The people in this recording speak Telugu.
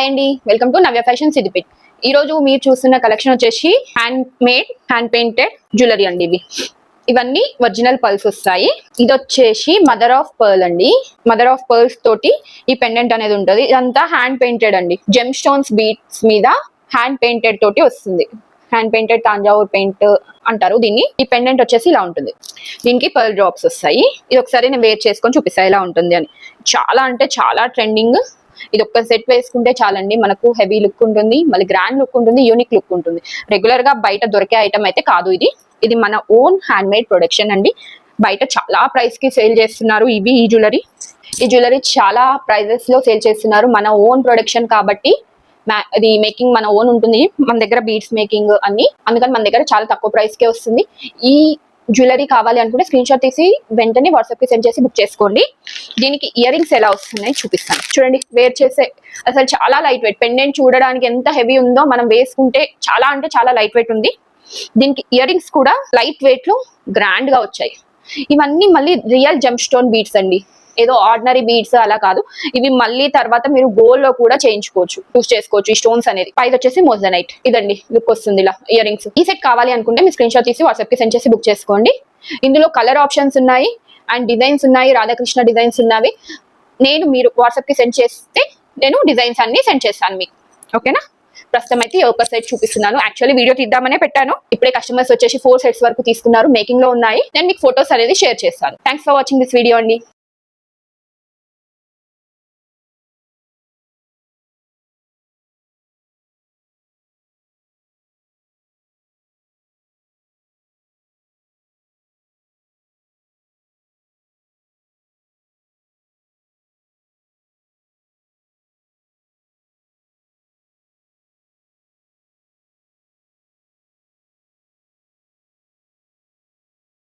హాయ్ అండి, welcome to Navya fashion Siddipet. ఈ రోజు మీరు చూస్తున్న కలెక్షన్ వచ్చేసి hand made hand painted jewellery అండి. ఇవన్నీ ఒరిజినల్ పర్ల్స్ వస్తాయి. ఇది వచ్చేసి మదర్ ఆఫ్ పర్ల్ అండి. మదర్ ఆఫ్ పర్ల్స్ తోటి ఈ పెండెంట్ అనేది ఉంటుంది. ఇదంతా హ్యాండ్ పెయింటెడ్ అండి. జెమ్ స్టోన్స్ బీట్స్ మీద హ్యాండ్ పెయింటెడ్ తోటి వస్తుంది. హ్యాండ్ పెయింటెడ్ తాంజావూర్ పెయింట్ అంటారు దీన్ని. ఈ పెండెంట్ వచ్చేసి ఇలా ఉంటుంది. దీనికి పర్ల్ డ్రాప్స్ వస్తాయి. ఇది ఒకసారి నేను వేర్ చేసుకొని చూపిస్తాను ఎలా ఉంటుంది అని. చాలా అంటే చాలా ట్రెండింగ్. ఇది ఒక్క సెట్ వేసుకుంటే చాలండి, మనకు హెవీ లుక్ ఉంటుంది, మళ్ళీ గ్రాండ్ లుక్ ఉంటుంది, యూనిక్ లుక్ ఉంటుంది. రెగ్యులర్ గా బయట దొరికే ఐటమ్ అయితే కాదు ఇది. ఇది మన ఓన్ హ్యాండ్ మేడ్ ప్రొడక్షన్ అండి. బయట చాలా ప్రైస్ కి సేల్ చేస్తున్నారు ఈ జ్యువెలరీ చాలా ప్రైజెస్ లో సేల్ చేస్తున్నారు. మన ఓన్ ప్రొడక్షన్ కాబట్టి ఇది మేకింగ్ మన ఓన్ ఉంటుంది. మన దగ్గర బీడ్స్ మేకింగ్ అన్ని, అందుకని మన దగ్గర చాలా తక్కువ ప్రైస్ కే వస్తుంది. ఈ జ్యువెలరీ కావాలి అనుకుంటే స్క్రీన్ షాట్ తీసి వెంటనే వాట్సాప్ కి సెండ్ చేసి బుక్ చేసుకోండి. దీనికి ఇయర్ రింగ్స్ ఎలా వస్తున్నాయి చూపిస్తాను చూడండి. వేర్ చేసే అసలు చాలా లైట్ వెయిట్. పెండెంట్ చూడడానికి ఎంత హెవీ ఉందో, మనం వేసుకుంటే చాలా అంటే చాలా లైట్ వెయిట్ ఉంది. దీనికి ఇయర్ రింగ్స్ కూడా లైట్ వెయిట్ లో గ్రాండ్ గా వచ్చాయి. ఇవన్నీ మళ్ళీ రియల్ జెమ్ స్టోన్ బీడ్స్ అండి, ఏదో ఆర్డినరీ బీడ్స్ అలా కాదు. ఇవి మళ్ళీ తర్వాత మీరు గోల్డ్ లో కూడా చేయించుకోవచ్చు, యూస్ చేసుకోవచ్చు ఈ స్టోన్స్ అనేది. పైది వచ్చేసి మోజనైట్. ఇదండి లుక్ వస్తుంది ఇలా ఇయర్ రింగ్స్. ఈ సెట్ కావాలి అనుకుంటే మీ స్క్రీన్ షాట్ తీసి వాట్సాప్ కి సెండ్ చేసి బుక్ చేసుకోండి. ఇందులో కలర్ ఆప్షన్స్ ఉన్నాయి అండ్ డిజైన్స్ ఉన్నాయి, రాధాకృష్ణ డిజైన్స్ ఉన్నవి. మీరు వాట్సాప్ కి సెండ్ చేస్తే నేను డిజైన్స్ అన్ని సెండ్ చేస్తాను మీకు, ఓకేనా? ప్రస్తుతం అయితే ఒక సెట్ చూపిస్తున్నాను. యాక్చువల్లీ వీడియో తీద్దామనే పెట్టాను. ఇప్పుడే కస్టమర్స్ వచ్చేసి 4 సెట్స్ వరకు తీసుకున్నారు, మేకింగ్ లో ఉన్నాయి. నేను మీకు ఫోటోస్ అనేది షేర్ చేస్తాను. Thanks for watching this video అండి.